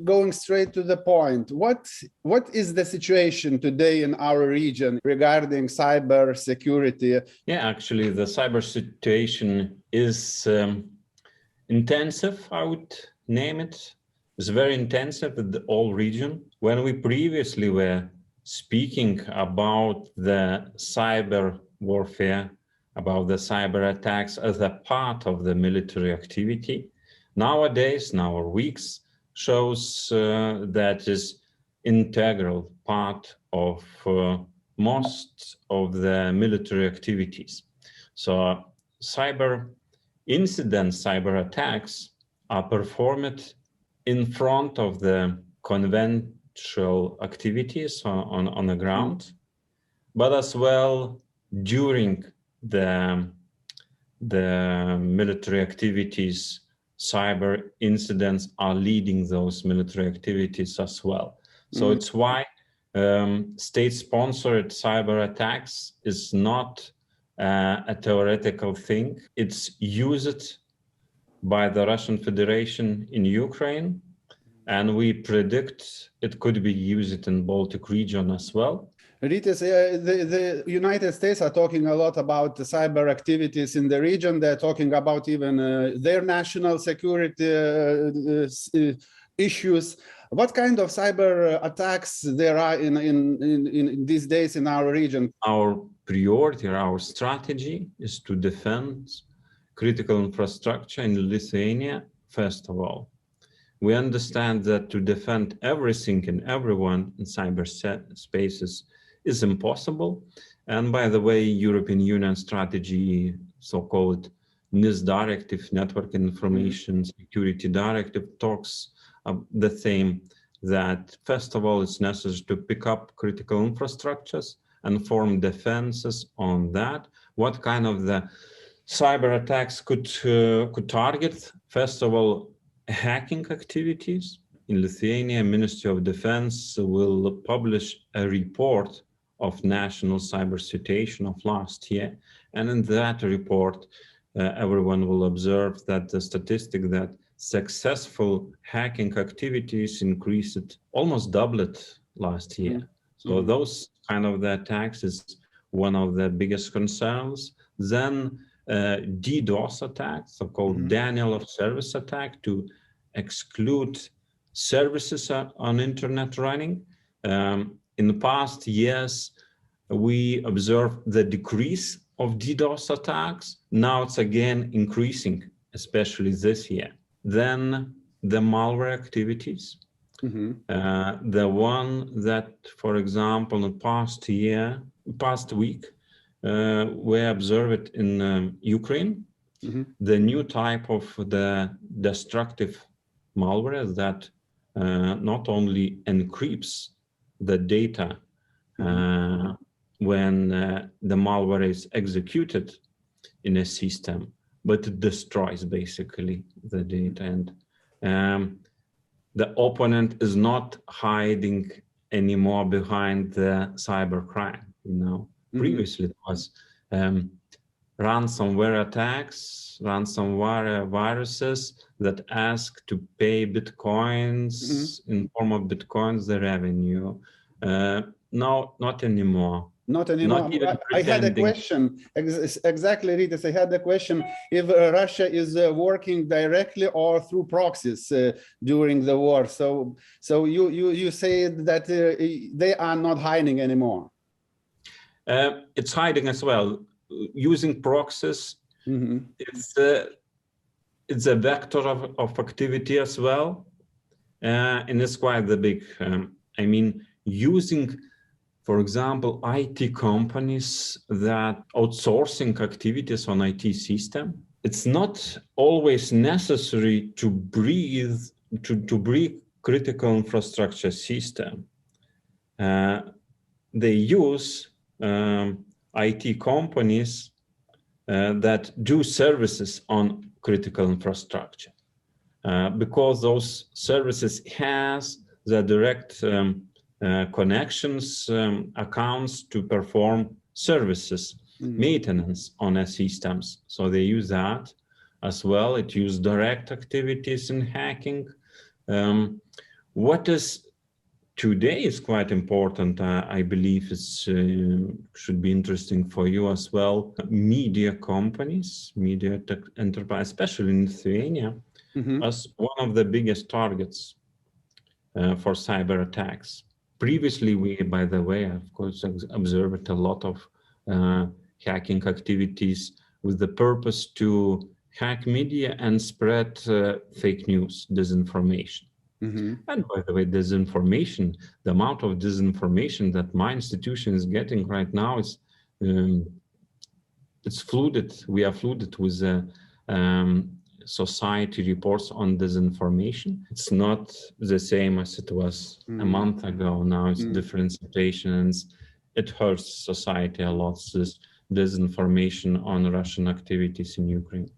Going straight to the point, what is the situation today in our region regarding cyber security? Yeah, actually, the cyber situation is intensive, I would name it. It's very intensive in the whole region. When we previously were speaking about the cyber warfare, about the cyber attacks as a part of the military activity, nowadays, in our weeks, shows that is integral part of most of the military activities. So cyber incidents, cyber attacks are performed in front of the conventional activities on the ground, but as well during the military activities. Cyber incidents are leading those military activities as well. So it's why state-sponsored cyber attacks is not a theoretical thing. It's used by the Russian Federation in Ukraine, and we predict it could be used in Baltic region as well. Rytis, the United States are talking a lot about the cyber activities in the region. They're talking about even their national security issues. What kind of cyber attacks there are in these days in our region? Our priority, our strategy is to defend critical infrastructure in Lithuania, first of all. We understand that to defend everything and everyone in cyber spaces is impossible. And by the way, European Union strategy, so-called NIS directive, Network Information Security Directive, talks the same, that first of all, it's necessary to pick up critical infrastructures and form defenses on that. What kind of the cyber attacks could target? First of all, hacking activities. In Lithuania, Ministry of Defense will publish a report of national cyber situation of last year. And in that report, everyone will observe that the statistic that successful hacking activities increased, almost doubled last year. So those kind of the attacks is one of the biggest concerns. Then DDoS attacks, so-called denial of service attack, to exclude services on internet running. In the past years, we observed the decrease of DDoS attacks. Now it's again increasing, especially this year. Then the malware activities. The one that, for example, in the past week, we observed in Ukraine, the new type of the destructive malware that not only encrypts the data when the malware is executed in a system, but it destroys basically the data. And the opponent is not hiding anymore behind the cyber crime. Previously it was ransomware attacks, ransomware viruses that ask to pay bitcoins in form of bitcoins, the revenue. No, not anymore. Not anymore. I had a question. Exactly, Rytis. I had a question if Russia is working directly or through proxies during the war. So you say that they are not hiding anymore. It's hiding as well. Using proxies, it's a vector of activity as well, and it's quite the big. I mean, using, for example, IT companies that outsourcing activities on IT system. It's not always necessary to breathe critical infrastructure system. They use IT companies that do services on critical infrastructure because those services has the direct connections, accounts to perform services, maintenance on their systems. So they use that as well. It uses direct activities in hacking. What is today is quite important. I believe it should be interesting for you as well. Media companies, media tech enterprise, especially in Lithuania, as one of the biggest targets for cyber attacks. Previously, we, by the way, of course, observed a lot of hacking activities with the purpose to hack media and spread fake news, disinformation. And by the way, disinformation, the amount of disinformation that my institution is getting right now is it's flooded. We are flooded with society reports on disinformation. It's not the same as it was a month ago. Now it's different situations. It hurts society a lot, this disinformation on Russian activities in Ukraine.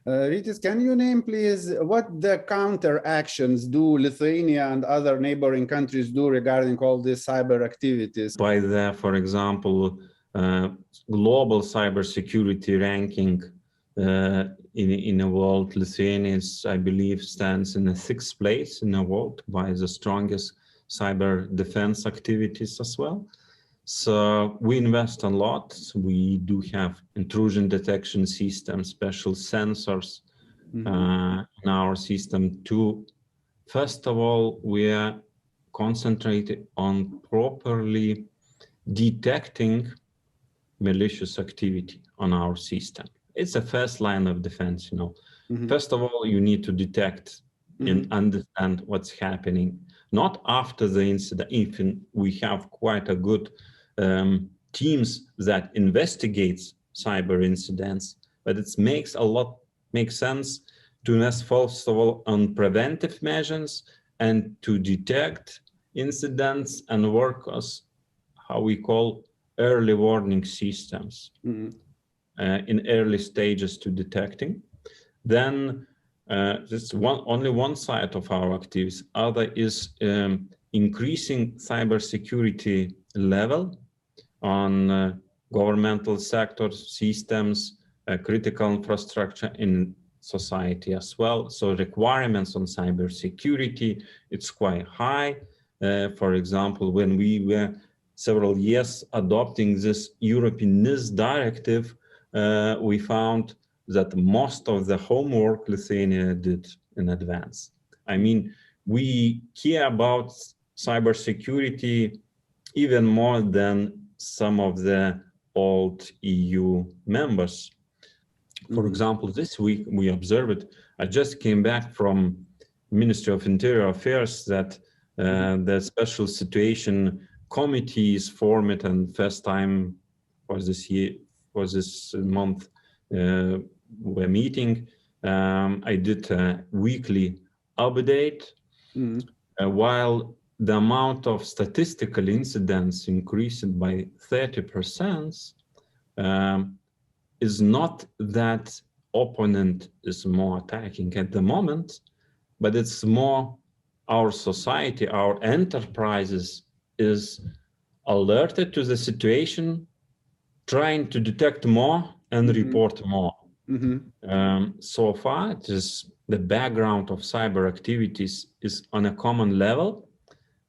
Rytis, can you name, please, what the counter actions do Lithuania and other neighboring countries do regarding all these cyber activities? By the, for example, global cybersecurity ranking in the world, Lithuania, I believe, stands in the 6th place in the world by the strongest cyber defense activities as well. So we invest a lot. We do have intrusion detection systems, special sensors in our system too. First of all, we are concentrated on properly detecting malicious activity on our system. It's the first line of defense, you know. First of all, you need to detect and understand what's happening. Not after the incident, even we have quite a good teams that investigates cyber incidents, but it makes sense to invest first of all on preventive measures and to detect incidents and work as how we call early warning systems in early stages to detecting. Then this only one side of our activities. Other is increasing cybersecurity level on governmental sector systems, critical infrastructure in society as well. So requirements on cybersecurity, it's quite high. For example, when we were several years adopting this European NIS directive, we found that most of the homework Lithuania did in advance. I mean, we care about cybersecurity even more than some of the old EU members. For example, this week we observed, I just came back from Ministry of Interior Affairs that the special situation committee is formed, and first time for this year, for this month, we're meeting. I did a weekly update. While the amount of statistical incidents increased by 30%, is not that opponent is more attacking at the moment, but it's more our society, our enterprises is alerted to the situation, trying to detect more and report more. So far, it is the background of cyber activities is on a common level,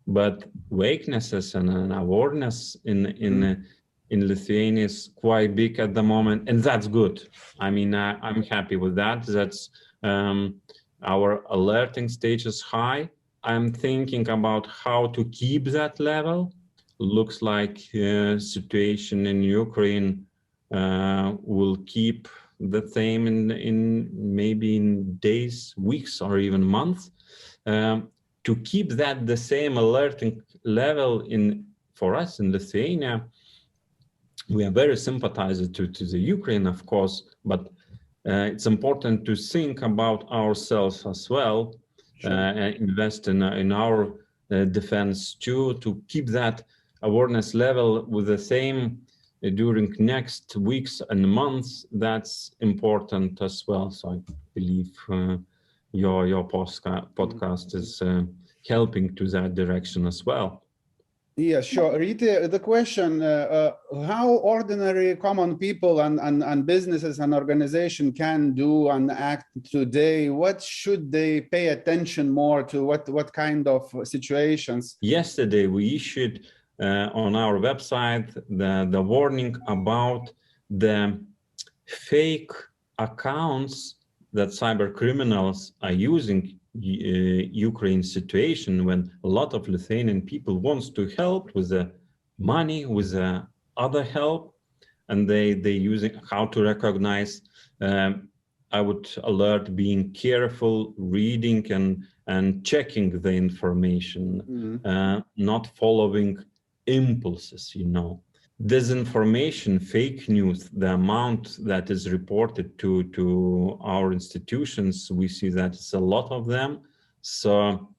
but weaknesses and awareness in Lithuania is quite big at the moment, and that's good. I mean, I'm happy with that. That's our alerting stage is high. I'm thinking about how to keep that level. Looks like situation in Ukraine will keep the same in maybe in days, weeks, or even months. To keep that the same alerting level for us in Lithuania, we are very sympathized to the Ukraine, of course, but it's important to think about ourselves as well, and invest in our defense too, to keep that awareness level with the same during next weeks and months. That's important as well. So I believe your podcast is helping to that direction as well. Yeah, sure. Rita, the question, how ordinary common people and businesses and organizations can do and act today, what should they pay attention more to, what kind of situations? Yesterday, we issued on our website the warning about the fake accounts that cyber criminals are using Ukraine situation, when a lot of Lithuanian people wants to help with the money, with the other help, and they using how to recognize. I would alert being careful, reading and checking the information, not following impulses, you know. Disinformation, fake news, the amount that is reported to our institutions, we see that it's a lot of them. So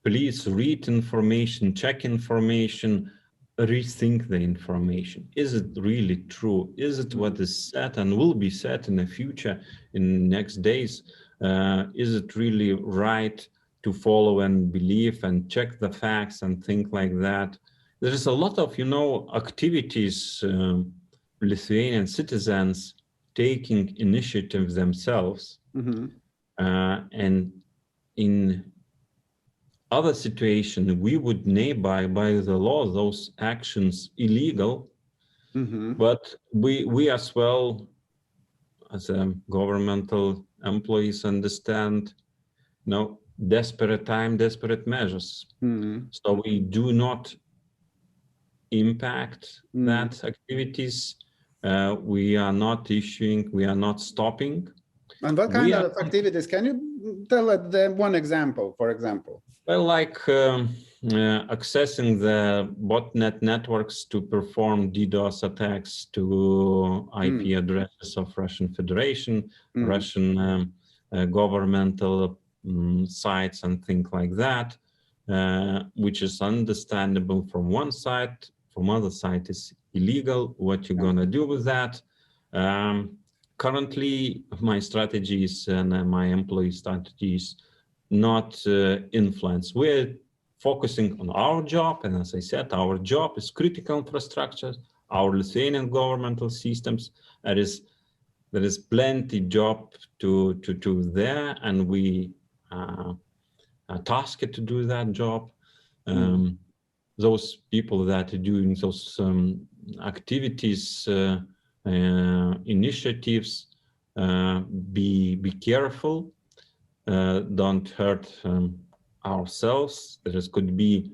please read information, check information, rethink the information. Is it really true? Is it what is said and will be said in the future, in next days? Is it really right to follow and believe and check the facts and think like that? There is a lot of, you know, activities, Lithuanian citizens taking initiative themselves. And in other situation, we would name by the law those actions illegal. But we as well, as governmental employees, understand, you know, desperate time, desperate measures. So we do not impact that activities. We are not issuing, we are not stopping. And what kind of activities? Can you tell one example, for example? Well, like accessing the botnet networks to perform DDoS attacks to IP addresses of Russian Federation, Russian governmental sites and things like that, which is understandable from one side. From other side is illegal. What you're gonna do with that? Currently, my strategies and my employee strategies not influence. We're focusing on our job, and as I said, our job is critical infrastructure, our Lithuanian governmental systems. There is plenty job to there, and we are tasked to do that job. Those people that are doing those activities, initiatives, be careful. Don't hurt ourselves. There could be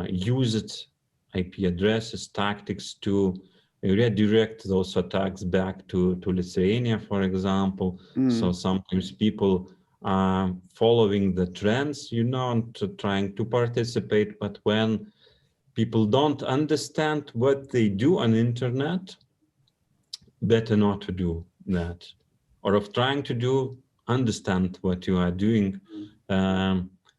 used IP addresses, tactics to redirect those attacks back to Lithuania, for example. So sometimes people are following the trends, you know, and trying to participate, but when people don't understand what they do on the internet, better not to do that. Or of trying to do, understand what you are doing.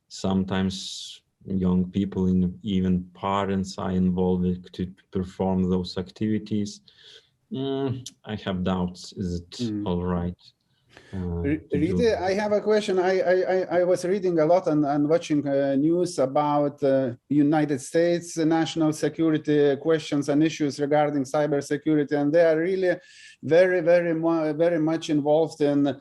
Sometimes young people, even parents, are involved to perform those activities. I have doubts. Is it all right? Rita, I have a question. I was reading a lot and watching news about United States national security questions and issues regarding cybersecurity, and they are really very much involved in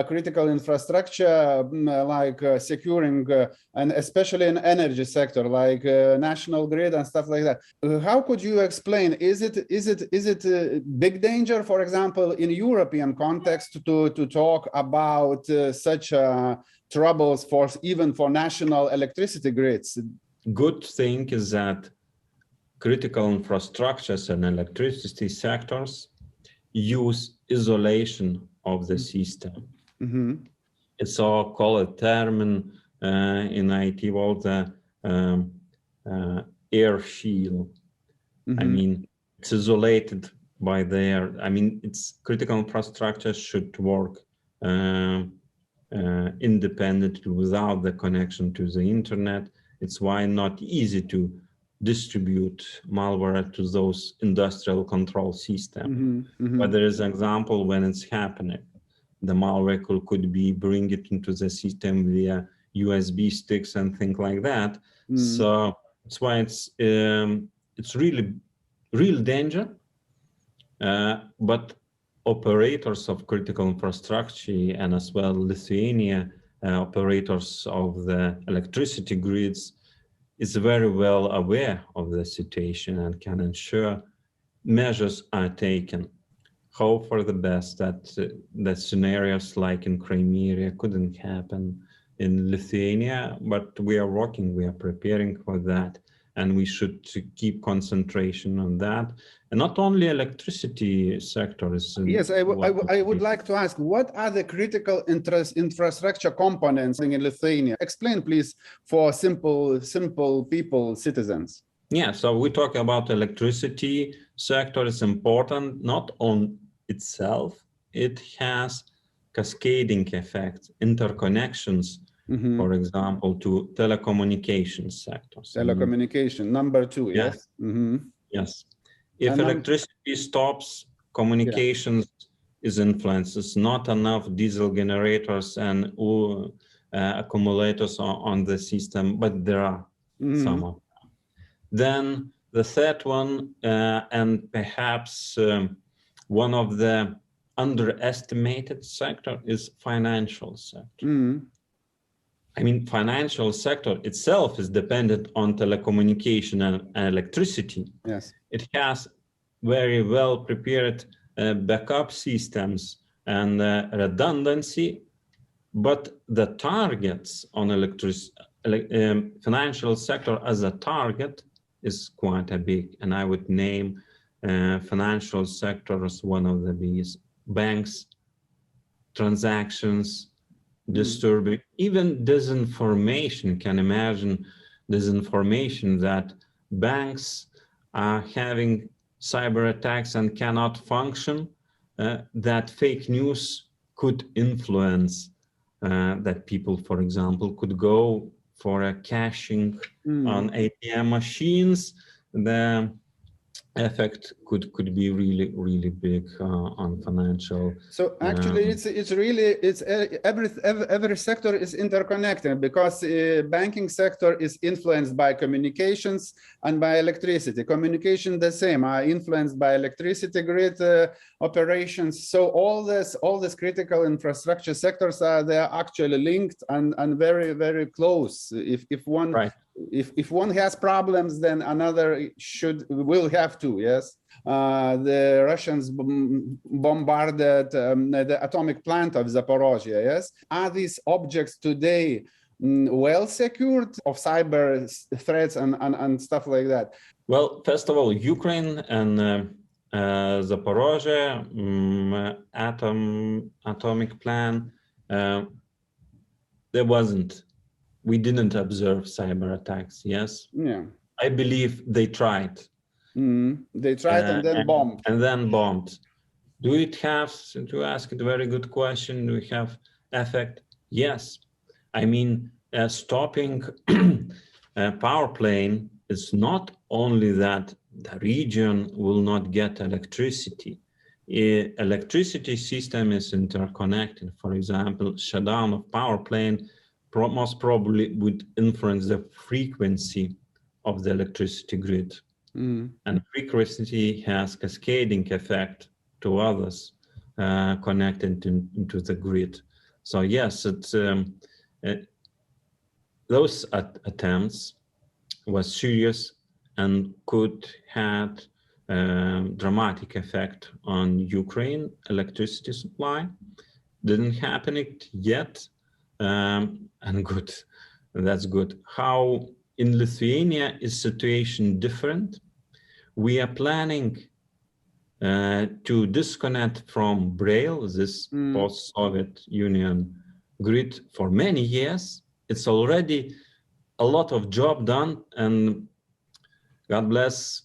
critical infrastructure, like securing, and especially in energy sector, like national grid and stuff like that. How could you explain? Is it a big danger, for example, in European context, to talk about such troubles even for national electricity grids? Good thing is that critical infrastructures and electricity sectors use isolation of the system. It's all called a term in IT world, air shield. I mean, it's isolated by the air. I mean, it's critical infrastructure should work independently without the connection to the internet. It's why not easy to distribute malware to those industrial control systems. But there is an example when it's happening. The malware could be bring it into the system via USB sticks and things like that. So that's why it's really real danger. But operators of critical infrastructure and as well Lithuania operators of the electricity grids is very well aware of the situation and can ensure measures are taken. Hope for the best that scenarios like in Crimea couldn't happen in Lithuania, but we are working, we are preparing for that, and we should keep concentration on that. And not only electricity sector is. Yes, I would like to ask, what are the critical infrastructure components in Lithuania? Explain, please, for simple people, citizens. Yeah, so we talk about electricity sector is important, not on itself. It has cascading effects, interconnections, for example, to telecommunications sectors. Telecommunication, number 2, yes? Yes. If electricity stops, communications is influenced. It's not enough diesel generators and accumulators on the system, but there are some of them. Then the third one, and perhaps one of the underestimated sector is financial sector. I mean, financial sector itself is dependent on telecommunication and electricity. Yes. It has very well prepared backup systems and redundancy, but the targets on financial sector as a target is quite a big, and I would name financial sector as one of the biggest. Banks, transactions, disturbing, even disinformation. Can imagine disinformation that banks are having cyber attacks and cannot function, that fake news could influence that people, for example, could go for a caching on ATM machines. The effect could be really big on financial. So actually every sector is interconnected, because banking sector is influenced by communications and by electricity. Communication the same, are influenced by electricity grid operations. So all this critical infrastructure sectors they're actually linked and very close. If one has problems, then another will have to. Yes, the Russians bombarded the atomic plant of Zaporozhye. Yes, are these objects today well secured of cyber threats and stuff like that? Well, first of all, Ukraine and Zaporozhye atomic plant, we didn't observe cyber attacks. Yes. Yeah. I believe they tried. They tried and then bombed. And then bombed. Do it have, to ask a very good question, do we have effect? Yes. I mean, stopping a power plant is not only that the region will not get electricity. Electricity system is interconnected. For example, shutdown of power plant most probably would influence the frequency of the electricity grid. And frequency has cascading effect to others connected into the grid. So yes, those attempts was serious and could have dramatic effect on Ukraine electricity supply. Didn't happen it yet, and good. That's good. How in Lithuania is situation different? We are planning to disconnect from Braille, this post-Soviet Union grid, for many years. It's already a lot of job done, and God bless,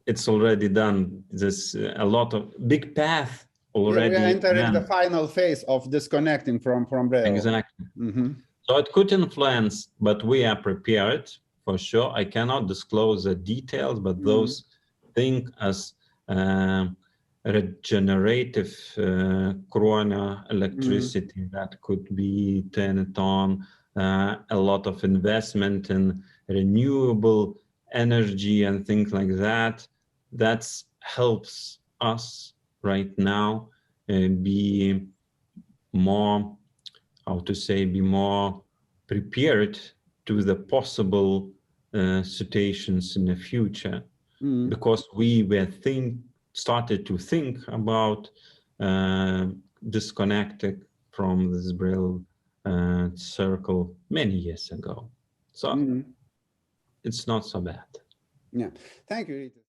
it's already done. There's a lot of big path already. We are entering the final phase of disconnecting from Braille. Exactly. So it could influence, but we are prepared for sure. I cannot disclose the details, but those things as regenerative corona electricity that could be turned on, a lot of investment in renewable energy and things like that. That helps us right now be more, how to say, be more prepared to the possible situations in the future, because we were started to think about disconnecting from this Braille circle many years ago. So it's not so bad. Yeah, thank you, Rytis.